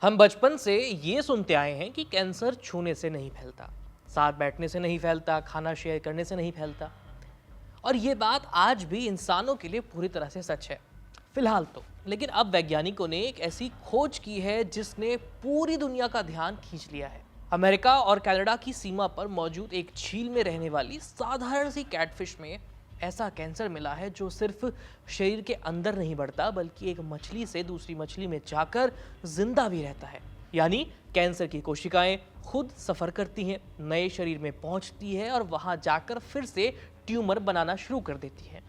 हम बचपन से ये सुनते आए हैं कि कैंसर छूने से नहीं फैलता, साथ बैठने से नहीं फैलता, खाना शेयर करने से नहीं फैलता। और ये बात आज भी इंसानों के लिए पूरी तरह से सच है, फिलहाल तो। लेकिन अब वैज्ञानिकों ने एक ऐसी खोज की है जिसने पूरी दुनिया का ध्यान खींच लिया है। अमेरिका और कनाडा की सीमा पर मौजूद एक झील में रहने वाली साधारण सी कैटफिश में ऐसा कैंसर मिला है जो सिर्फ शरीर के अंदर नहीं बढ़ता, बल्कि एक मछली से दूसरी मछली में जाकर जिंदा भी रहता है। यानी कैंसर की कोशिकाएं खुद सफर करती हैं, नए शरीर में पहुंचती है और वहां जाकर फिर से ट्यूमर बनाना शुरू कर देती है।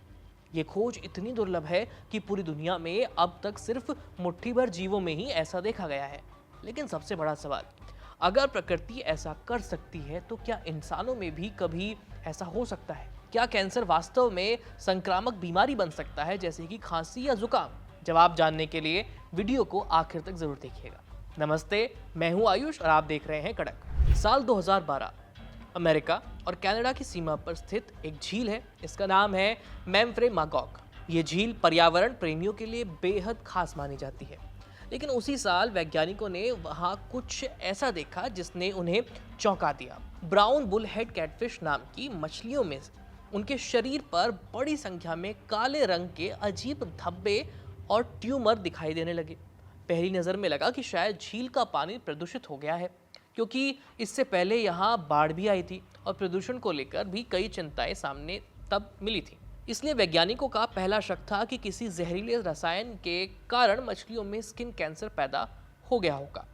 ये खोज इतनी दुर्लभ है कि पूरी दुनिया में अब तक सिर्फ मुट्ठी भर जीवों में ही ऐसा देखा गया है। लेकिन सबसे बड़ा सवाल, अगर प्रकृति ऐसा कर सकती है तो क्या इंसानों में भी कभी ऐसा हो सकता है? क्या कैंसर वास्तव में संक्रामक बीमारी बन सकता है, जैसे कि खांसी या जुकाम? जवाब जानने के लिए वीडियो को आखिर तक जरूर देखिएगा। नमस्ते, मैं हूं आयुष और आप देख रहे हैं कड़क। साल 2012 अमेरिका और कनाडा की सीमा पर स्थित एक झील है। इसका नाम है मेम्फ्रे मागोग। ये झील पर्यावरण प्रेमियों के लिए बेहद खास मानी जाती है। लेकिन उसी साल वैज्ञानिकों ने वहां कुछ ऐसा देखा जिसने उन्हें चौंका दिया। ब्राउन बुल हेड कैटफिश नाम की मछलियों में उनके शरीर पर बड़ी संख्या में काले रंग के अजीब धब्बे और ट्यूमर दिखाई देने लगे। पहली नज़र में लगा कि शायद झील का पानी प्रदूषित हो गया है, क्योंकि इससे पहले यहाँ बाढ़ भी आई थी और प्रदूषण को लेकर भी कई चिंताएं सामने तब मिली थी। इसलिए वैज्ञानिकों का पहला शक था कि किसी जहरीले रसायन के कारण मछलियों में स्किन कैंसर पैदा हो गया होगा।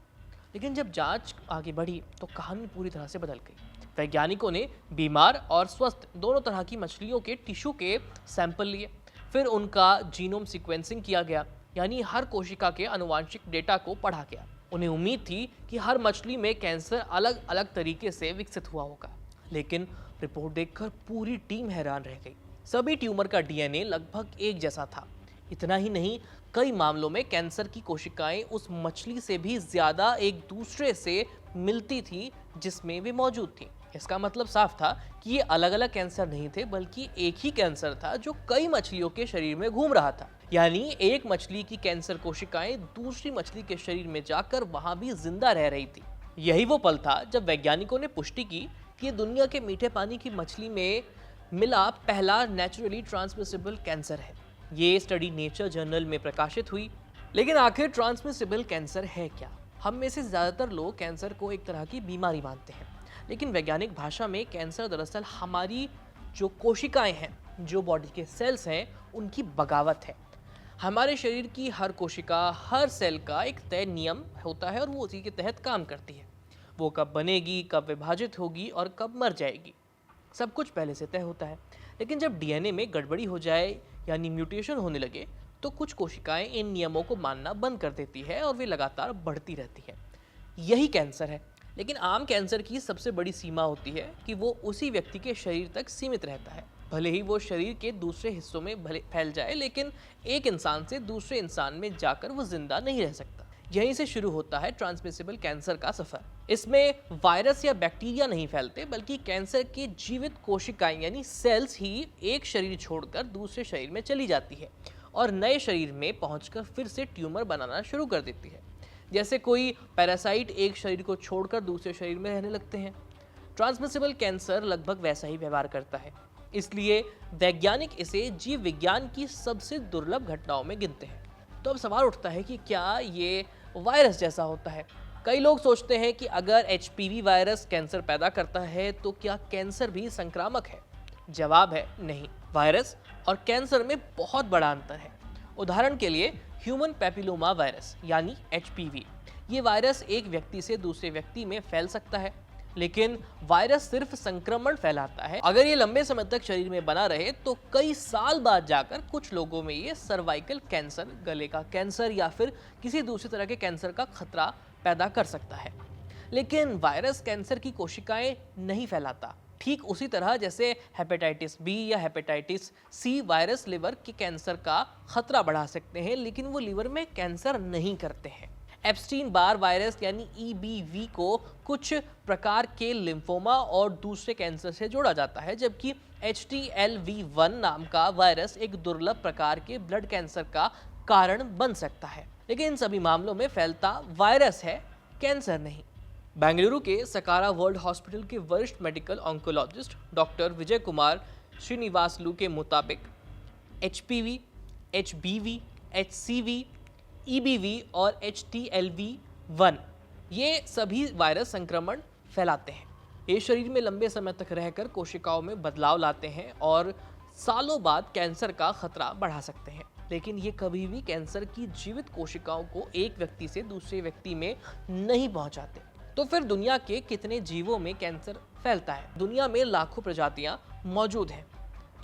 लेकिन जब जांच आगे बढ़ी तो कहानी पूरी तरह से बदल गई। वैज्ञानिकों ने बीमार और स्वस्थ दोनों तरह की मछलियों के टिश्यू के सैंपल लिए। फिर उनका जीनोम सीक्वेंसिंग किया गया, यानी हर कोशिका के आनुवांशिक डेटा को पढ़ा गया। उन्हें उम्मीद थी कि हर मछली में कैंसर अलग अलग तरीके से विकसित हुआ होगा। लेकिन रिपोर्ट देखकर पूरी टीम हैरान रह गई। सभी ट्यूमर का डीएनए लगभग एक जैसा था। इतना ही नहीं, कई मामलों में कैंसर की कोशिकाएं उस मछली से भी ज्यादा एक दूसरे से मिलती थी जिसमें वे मौजूद थी। इसका मतलब साफ था कि ये अलग अलग कैंसर नहीं थे, बल्कि एक ही कैंसर था जो कई मछलियों के शरीर में घूम रहा था। यानी एक मछली की कैंसर कोशिकाएं दूसरी मछली के शरीर में जाकर वहां भी जिंदा रह रही थी। यही वो पल था जब वैज्ञानिकों ने पुष्टि की कि दुनिया के मीठे पानी की मछली में मिला पहला नेचुरली ट्रांसमिसिबल कैंसर है। ये स्टडी नेचर जर्नल में प्रकाशित हुई। लेकिन आखिर ट्रांसमिसिबल कैंसर है क्या? हम में से ज्यादातर लोग कैंसर को एक तरह की बीमारी मानते हैं, लेकिन वैज्ञानिक भाषा में कैंसर दरअसल हमारी जो कोशिकाएं हैं, जो बॉडी के सेल्स हैं, उनकी बगावत है। हमारे शरीर की हर कोशिका, हर सेल का एक तय नियम होता है और वो उसी के तहत काम करती है। वो कब बनेगी, कब विभाजित होगी और कब मर जाएगी, सब कुछ पहले से तय होता है। लेकिन जब डीएनए में गड़बड़ी हो जाए, यानी म्यूटेशन होने लगे, तो कुछ कोशिकाएं इन नियमों को मानना बंद कर देती है और वे लगातार बढ़ती रहती है। यही कैंसर है। लेकिन आम कैंसर की सबसे बड़ी सीमा होती है कि वो उसी व्यक्ति के शरीर तक सीमित रहता है। भले ही वो शरीर के दूसरे हिस्सों में भले फैल जाए, लेकिन एक इंसान से दूसरे इंसान में जाकर वो जिंदा नहीं रह सकता। यहीं से शुरू होता है ट्रांसमिसिबल कैंसर का सफर। इसमें वायरस या बैक्टीरिया नहीं फैलते, बल्कि कैंसर की जीवित कोशिकाएं यानी सेल्स ही एक शरीर छोड़कर दूसरे शरीर में चली जाती है और नए शरीर में पहुंचकर फिर से ट्यूमर बनाना शुरू कर देती है। जैसे कोई पैरासाइट एक शरीर को छोड़कर दूसरे शरीर में रहने लगते हैं। ट्रांसमिसिबल कैंसर लगभग वैसा ही व्यवहार करता है। इसलिए वैज्ञानिक इसे जीव विज्ञान की सबसे दुर्लभ घटनाओं में गिनते हैं। तो अब सवाल उठता है कि क्या ये वायरस जैसा होता है? कई लोग सोचते हैं कि अगर एचपीवी वायरस कैंसर पैदा करता है तो क्या कैंसर भी संक्रामक है? जवाब है नहीं। वायरस और कैंसर में बहुत बड़ा अंतर है। उदाहरण के लिए ह्यूमन पैपिलोमा वायरस यानी एचपीवी, ये वायरस एक व्यक्ति से दूसरे व्यक्ति में फैल सकता है, लेकिन वायरस सिर्फ संक्रमण फैलाता है। अगर ये लंबे समय तक शरीर में बना रहे तो कई साल बाद जाकर कुछ लोगों में ये सर्वाइकल कैंसर, गले का कैंसर या फिर किसी दूसरी तरह के कैंसर का खतरा पैदा कर सकता है। लेकिन वायरस कैंसर की कोशिकाएं नहीं फैलाता। ठीक उसी तरह जैसे हेपेटाइटिस बी या हेपेटाइटिस सी वायरस लिवर के कैंसर का खतरा बढ़ा सकते हैं, लेकिन वो लिवर में कैंसर नहीं करते हैं। एप्स्टीन बार वायरस यानी ईबीवी को कुछ प्रकार के लिम्फोमा और दूसरे कैंसर से जोड़ा जाता है, जबकि HTLV1 नाम का वायरस एक दुर्लभ प्रकार के ब्लड कैंसर का कारण बन सकता है। लेकिन इन सभी मामलों में फैलता वायरस है, कैंसर नहीं। बेंगलुरु के सकारा वर्ल्ड हॉस्पिटल के वरिष्ठ medical oncologist doctor Vijay Kumar Srinivasulu के मुताबिक HPV, HBV, HCV, EBV और HTLV-1 ये सभी वायरस संक्रमण फैलाते हैं। ये शरीर में लंबे समय तक रहकर कोशिकाओं में बदलाव लाते हैं और सालों बाद कैंसर का खतरा बढ़ा सकते हैं। लेकिन ये कभी भी कैंसर की जीवित कोशिकाओं को एक व्यक्ति से दूसरे व्यक्ति में नहीं पहुंचाते। तो फिर दुनिया के कितने जीवों में कैंसर फैलता है? दुनिया में लाखों प्रजातियां मौजूद हैं,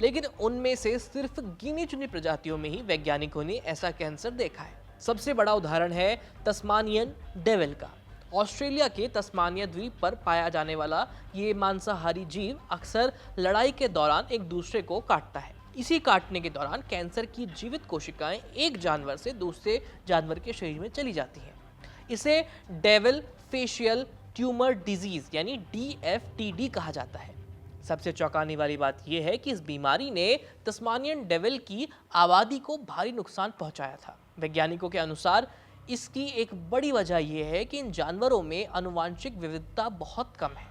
लेकिन उनमें से सिर्फ गिनी चुनी प्रजातियों में ही वैज्ञानिकों ने ऐसा कैंसर देखा है। सबसे बड़ा उदाहरण है तस्मानियन डेविल का। ऑस्ट्रेलिया के तस्मानिया द्वीप पर पाया जाने वाला ये मांसाहारी जीव अक्सर लड़ाई के दौरान एक दूसरे को काटता है। इसी काटने के दौरान कैंसर की जीवित कोशिकाएं एक जानवर से दूसरे जानवर के शरीर में चली जाती हैं। इसे डेविल फेशियल ट्यूमर डिजीज यानी DFTD कहा जाता है। सबसे चौंकाने वाली बात यह है कि इस बीमारी ने तस्मानियन डेविल की आबादी को भारी नुकसान पहुंचाया था। वैज्ञानिकों के अनुसार इसकी एक बड़ी वजह यह है कि इन जानवरों में आनुवांशिक विविधता बहुत कम है,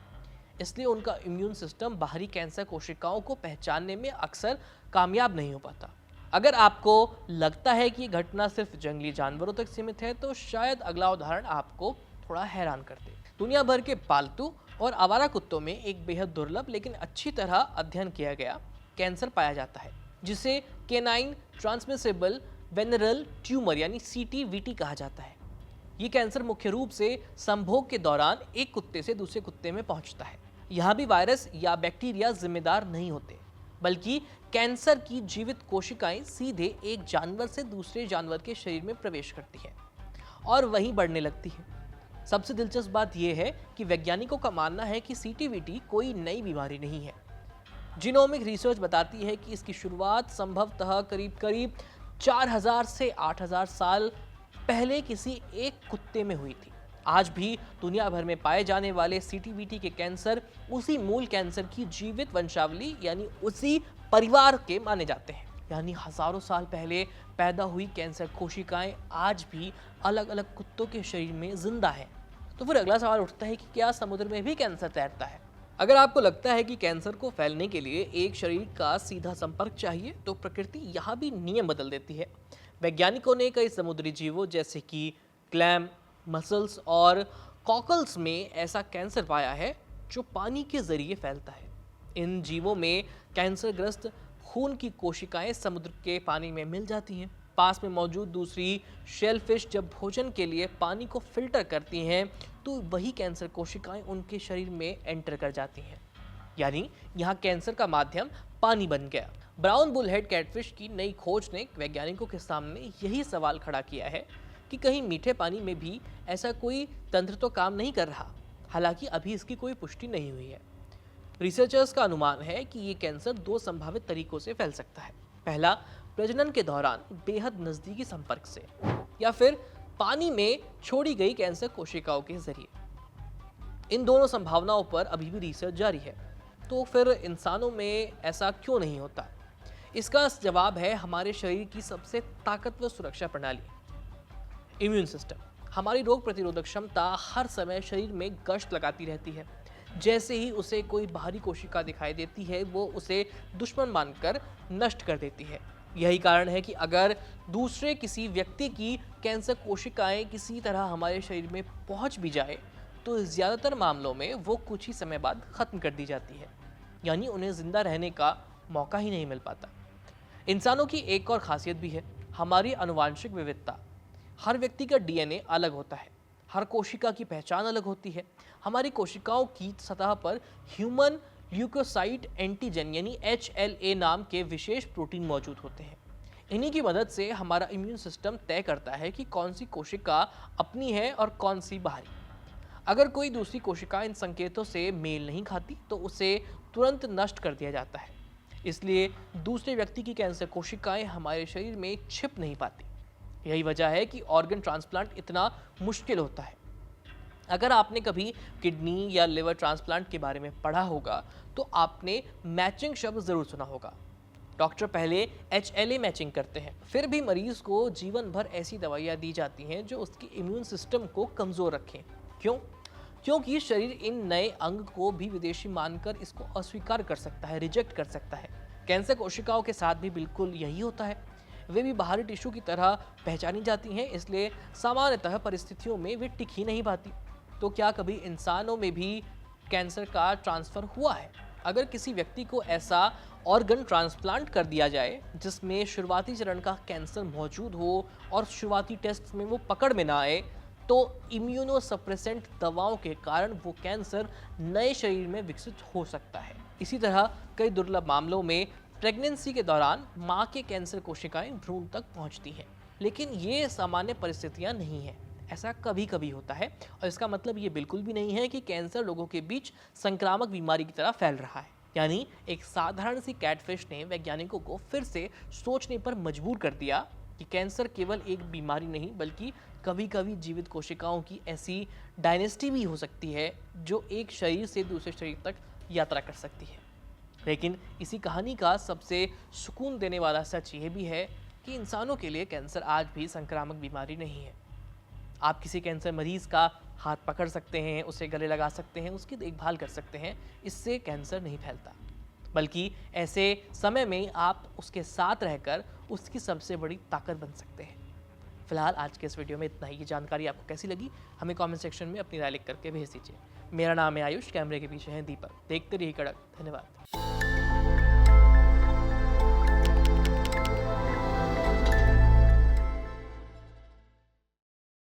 इसलिए उनका इम्यून सिस्टम बाहरी कैंसर कोशिकाओं को पहचानने में अक्सर कामयाब नहीं हो पाता। अगर आपको लगता है कि ये घटना सिर्फ जंगली जानवरों तक सीमित है, तो शायद अगला उदाहरण आपको थोड़ा हैरान कर दे। दुनिया भर के पालतू और आवारा कुत्तों में एक बेहद दुर्लभ लेकिन अच्छी तरह अध्ययन किया गया कैंसर पाया जाता है, जिसे केनाइन ट्रांसमिसिबल वेनरल ट्यूमर यानी CTVT कहा जाता है। ये कैंसर मुख्य रूप से संभोग के दौरान एक कुत्ते से दूसरे कुत्ते में पहुंचता है। यहाँ भी वायरस या बैक्टीरिया जिम्मेदार नहीं होते, बल्कि कैंसर की जीवित कोशिकाएं सीधे एक जानवर से दूसरे जानवर के शरीर में प्रवेश करती हैं और वहीं बढ़ने लगती हैं। सबसे दिलचस्प बात यह है कि वैज्ञानिकों का मानना है कि CTVT कोई नई बीमारी नहीं है। जीनोमिक रिसर्च बताती है कि इसकी शुरुआत संभवतः करीब 4000 से 8000 साल पहले किसी एक कुत्ते में हुई थी। आज भी दुनिया भर में पाए जाने वाले CTVT के कैंसर उसी मूल कैंसर की जीवित वंशावली यानी उसी परिवार के माने जाते हैं। यानी हजारों साल पहले पैदा हुई कैंसर कोशिकाएं आज भी अलग अलग कुत्तों के शरीर में जिंदा हैं। तो फिर अगला सवाल उठता है कि क्या समुद्र में भी कैंसर तैरता है? अगर आपको लगता है कि कैंसर को फैलने के लिए एक शरीर का सीधा संपर्क चाहिए, तो प्रकृति यहाँ भी नियम बदल देती है। वैज्ञानिकों ने कई समुद्री जीवों जैसे कि क्लैम, मसल्स और कॉकल्स में ऐसा कैंसर पाया है जो पानी के जरिए फैलता है। इन जीवों में कैंसरग्रस्त खून की कोशिकाएं समुद्र के पानी में मिल जाती हैं। पास में मौजूद दूसरी शेलफिश जब भोजन के लिए पानी को फिल्टर करती हैं, तो वही कैंसर कोशिकाएं उनके शरीर में एंटर कर जाती हैं। यानी यहाँ कैंसर का माध्यम पानी बन गया। ब्राउन बुलहेड कैटफिश की नई खोज ने वैज्ञानिकों के सामने यही सवाल खड़ा किया है कि कहीं मीठे पानी में भी ऐसा कोई तंत्र तो काम नहीं कर रहा। हालांकि अभी इसकी कोई पुष्टि नहीं हुई है। रिसर्चर्स का अनुमान है कि ये कैंसर 2 संभावित तरीकों से फैल सकता है। पहला, प्रजनन के दौरान बेहद नजदीकी संपर्क से, या फिर पानी में छोड़ी गई कैंसर कोशिकाओं के जरिए। इन दोनों संभावनाओं पर अभी भी रिसर्च जारी है। तो फिर इंसानों में ऐसा क्यों नहीं होता? इसका जवाब है हमारे शरीर की सबसे ताकतवर सुरक्षा प्रणाली, इम्यून सिस्टम। हमारी रोग प्रतिरोधक क्षमता हर समय शरीर में गश्त लगाती रहती है। जैसे ही उसे कोई बाहरी कोशिका दिखाई देती है, वो उसे दुश्मन मानकर नष्ट कर देती है। यही कारण है कि अगर दूसरे किसी व्यक्ति की कैंसर कोशिकाएं किसी तरह हमारे शरीर में पहुंच भी जाए, तो ज़्यादातर मामलों में वो कुछ ही समय बाद ख़त्म कर दी जाती है। यानी उन्हें जिंदा रहने का मौका ही नहीं मिल पाता। इंसानों की एक और खासियत भी है, हमारी आनुवांशिक विविधता। हर व्यक्ति का DNA अलग होता है, हर कोशिका की पहचान अलग होती है। हमारी कोशिकाओं की सतह पर ह्यूमन ल्यूकोसाइट एंटीजन यानी HLA नाम के विशेष प्रोटीन मौजूद होते हैं। इन्हीं की मदद से हमारा इम्यून सिस्टम तय करता है कि कौन सी कोशिका अपनी है और कौन सी बाहरी। अगर कोई दूसरी कोशिका इन संकेतों से मेल नहीं खाती, तो उसे तुरंत नष्ट कर दिया जाता है। इसलिए दूसरे व्यक्ति की कैंसर कोशिकाएं हमारे शरीर में छिप नहीं पाती। यही वजह है कि ऑर्गन ट्रांसप्लांट इतना मुश्किल होता है। अगर आपने कभी किडनी या लिवर ट्रांसप्लांट के बारे में पढ़ा होगा, तो आपने मैचिंग शब्द ज़रूर सुना होगा। डॉक्टर पहले HLA मैचिंग करते हैं, फिर भी मरीज को जीवन भर ऐसी दवाइयाँ दी जाती हैं जो उसके इम्यून सिस्टम को कमज़ोर रखें। क्यों? क्योंकि शरीर इन नए अंग को भी विदेशी मानकर इसको अस्वीकार कर सकता है, रिजेक्ट कर सकता है। कैंसर कोशिकाओं के साथ भी बिल्कुल यही होता है। वे भी बाहरी टिश्यू की तरह पहचानी जाती हैं, इसलिए सामान्यतः परिस्थितियों में वे टिक ही नहीं पाती। तो क्या कभी इंसानों में भी कैंसर का ट्रांसफ़र हुआ है? अगर किसी व्यक्ति को ऐसा ऑर्गन ट्रांसप्लांट कर दिया जाए जिसमें शुरुआती चरण का कैंसर मौजूद हो और शुरुआती टेस्ट में वो पकड़ में ना आए, तो इम्यूनोसप्रेसेंट दवाओं के कारण वो कैंसर नए शरीर में विकसित हो सकता है। इसी तरह कई दुर्लभ मामलों में प्रेगनेंसी के दौरान मां के कैंसर कोशिकाएं भ्रूण तक पहुंचती हैं, लेकिन ये सामान्य परिस्थितियां नहीं हैं। ऐसा कभी कभी होता है और इसका मतलब ये बिल्कुल भी नहीं है कि कैंसर लोगों के बीच संक्रामक बीमारी की तरह फैल रहा है। यानी एक साधारण सी कैटफिश ने वैज्ञानिकों को फिर से सोचने पर मजबूर कर दिया कि कैंसर केवल एक बीमारी नहीं बल्कि कभी कभी जीवित कोशिकाओं की ऐसी डायनेस्टी भी हो सकती है जो एक शरीर से दूसरे शरीर तक यात्रा कर सकती है। लेकिन इसी कहानी का सबसे सुकून देने वाला सच ये भी है कि इंसानों के लिए कैंसर आज भी संक्रामक बीमारी नहीं है। आप किसी कैंसर मरीज का हाथ पकड़ सकते हैं, उसे गले लगा सकते हैं, उसकी देखभाल कर सकते हैं, इससे कैंसर नहीं फैलता। बल्कि ऐसे समय में आप उसके साथ रहकर उसकी सबसे बड़ी ताकत बन सकते हैं। फिलहाल आज के इस वीडियो में इतना ही। ये जानकारी आपको कैसी लगी हमें कमेंट सेक्शन में अपनी राय लिख करके भेज दीजिए। मेरा नाम है आयुष, कैमरे के पीछे है दीपक। देखते रहिए कड़क। धन्यवाद।